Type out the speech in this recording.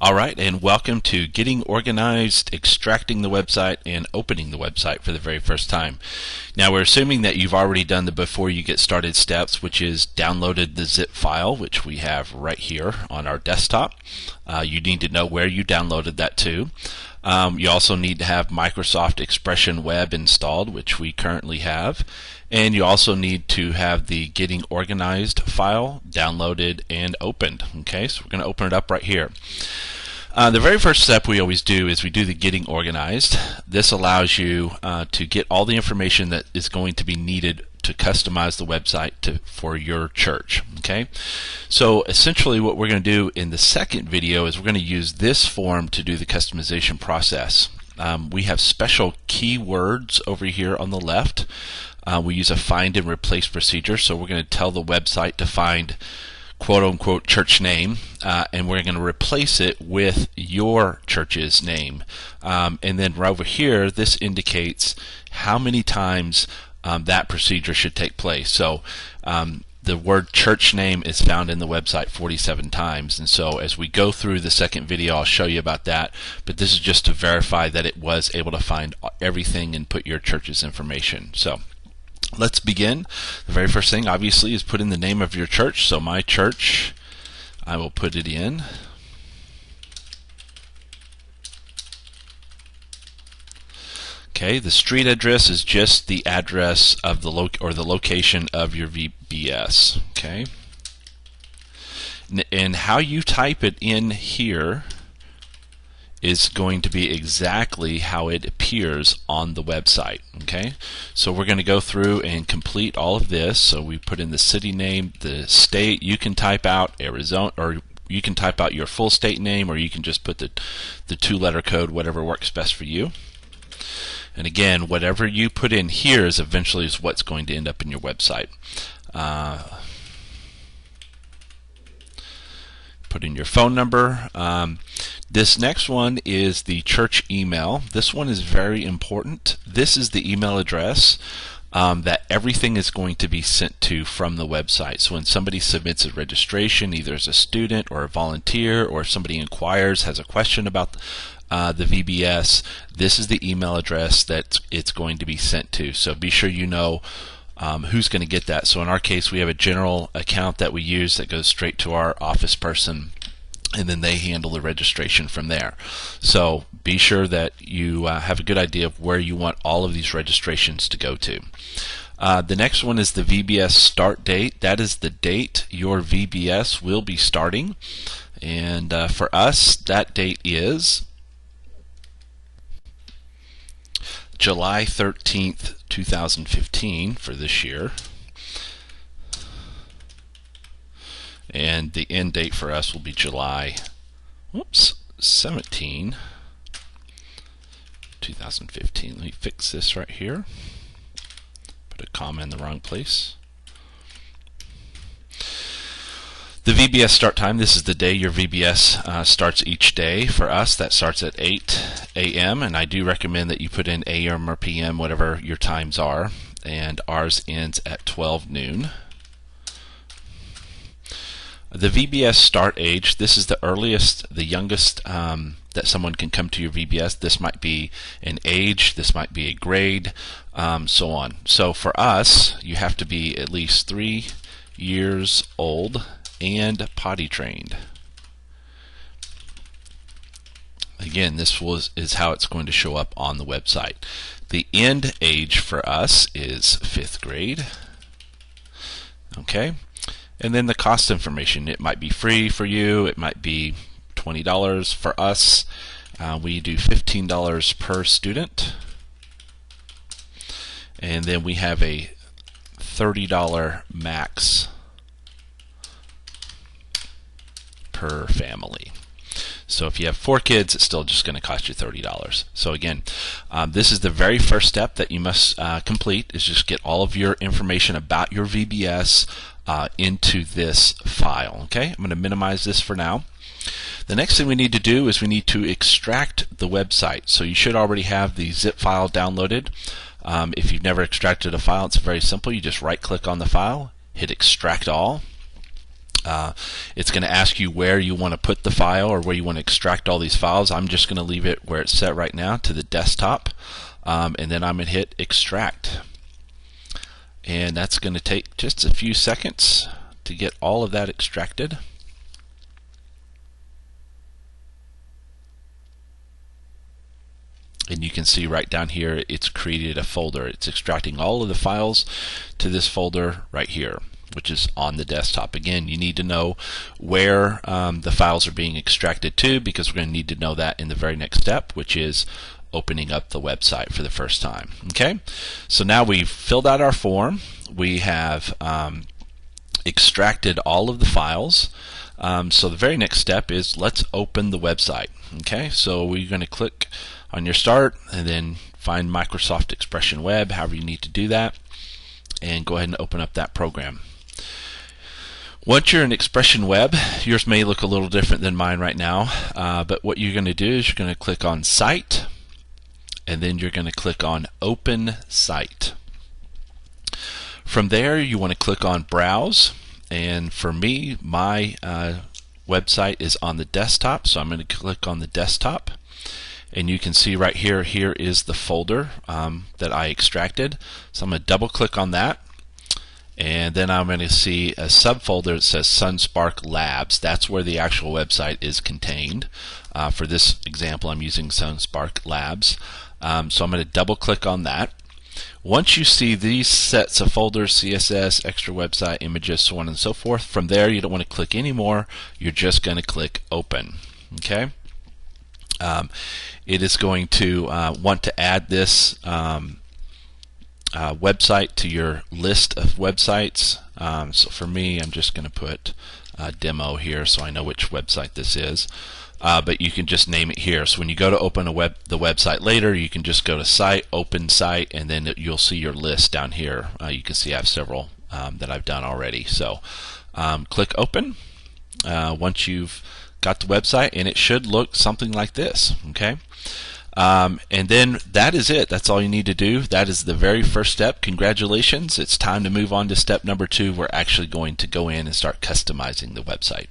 All right, and welcome to Getting Organized, Extracting the Website, and Opening the Website for the very first time. Now, we're assuming that you've already done the before you get started steps, which is downloaded the zip file, which we have right here on our desktop. You need to know where you downloaded that to. You also need to have Microsoft Expression Web installed, which we currently have. And you also need to have the Getting Organized file downloaded and opened. Okay, so we're going to open it up right here. The very first step we always do is we do the Getting Organized. This allows you to get all the information that is going to be needed to customize the website for your church. Okay, so essentially what we're going to do in the second video is we're going to use this form to do the customization process. We have special keywords over here on the left. We use a find and replace procedure, so we're going to tell the website to find quote-unquote church name, and we're going to replace it with your church's name. And then right over here, this indicates how many times that procedure should take place. So the word church name is found in the website 47 times, and so as we go through the second video I'll show you about that, but this is just to verify that it was able to find everything and put your church's information. So let's begin. The very first thing obviously is put in the name of your church. So my church, I will put it in. Okay, the street address is just the address of the location of your VBS. Okay, and how you type it in here is going to be exactly how it appears on the website. Okay, so we're going to go through and complete all of this. So we put in the city name, the state. You can type out Arizona, or you can type out your full state name, or you can just put the two-letter code, whatever works best for you. And again, whatever you put in here is eventually what's going to end up in your website. Put in your phone number. This next one is the church email. This one is very important. This is the email address that everything is going to be sent to from the website. So when somebody submits a registration, either as a student or a volunteer, or somebody inquires, has a question about the VBS, this is the email address that it's going to be sent to. So be sure you know who's going to get that. So in our case, we have a general account that we use that goes straight to our office person, and then they handle the registration from there. So be sure that you have a good idea of where you want all of these registrations to go to. The next one is the VBS start date. That is the date your VBS will be starting, and for us that date is July 13th, 2015 for this year. And the end date for us will be July 17, 2015. Let me fix this right here. Put a comma in the wrong place. The VBS start time, this is the day your VBS starts each day. For us, that starts at 8 a.m. and I do recommend that you put in AM or PM, whatever your times are, and ours ends at 12 noon. The VBS start age, this is the earliest, the youngest that someone can come to your VBS. This might be an age, this might be a grade, so on. So for us, you have to be at least 3 years old and potty trained. Again, this is how it's going to show up on the website. The end age for us is 5th grade. Okay, and then the cost information. It might be free for you, it might be $20 for us. We do $15 per student, and then we have a $30 max per family. So if you have 4 kids, it's still just going to cost you $30. So again, this is the very first step that you must complete, is just get all of your information about your VBS into this file. Okay, I'm going to minimize this for now. The next thing we need to do is we need to extract the website. So you should already have the zip file downloaded. If you've never extracted a file, it's very simple. You just right click on the file, hit extract all, It's going to ask you where you want to put the file or where you want to extract all these files. I'm just going to leave it where it's set right now, to the desktop, and then I'm going to hit extract. And that's going to take just a few seconds to get all of that extracted. And you can see right down here it's created a folder. It's extracting all of the files to this folder right here, which is on the desktop. Again, you need to know where the files are being extracted to, because we're going to need to know that in the very next step, which is opening up the website for the first time. Okay, so now we've filled out our form. We have extracted all of the files. So the very next step is let's open the website. Okay, so we're going to click on your start and then find Microsoft Expression Web, however you need to do that, and go ahead and open up that program. Once you're in Expression Web, yours may look a little different than mine right now, but what you're going to do is you're going to click on Site, and then you're going to click on Open Site. From there, you want to click on Browse, and for me, my website is on the desktop, so I'm going to click on the desktop. And you can see right here, here is the folder that I extracted. So I'm going to double click on that, and then I'm going to see a subfolder that says SunSpark Labs. That's where the actual website is contained. For this example, I'm using SunSpark Labs. So I'm going to double click on that. Once you see these sets of folders, CSS, extra website, images, so on and so forth, from there you don't want to click anymore. You're just going to click Open. Okay. It is going to want to add this website to your list of websites. So for me, I'm just going to put demo here so I know which website this is. But you can just name it here. So when you go to open the website later, you can just go to Site, Open Site, and then you'll see your list down here. You can see I have several that I've done already. So click Open once you've got the website, and it should look something like this. Okay, and then that is it. That's all you need to do. That is the very first step. Congratulations, it's time to move on to step number 2. We're actually going to go in and start customizing the website.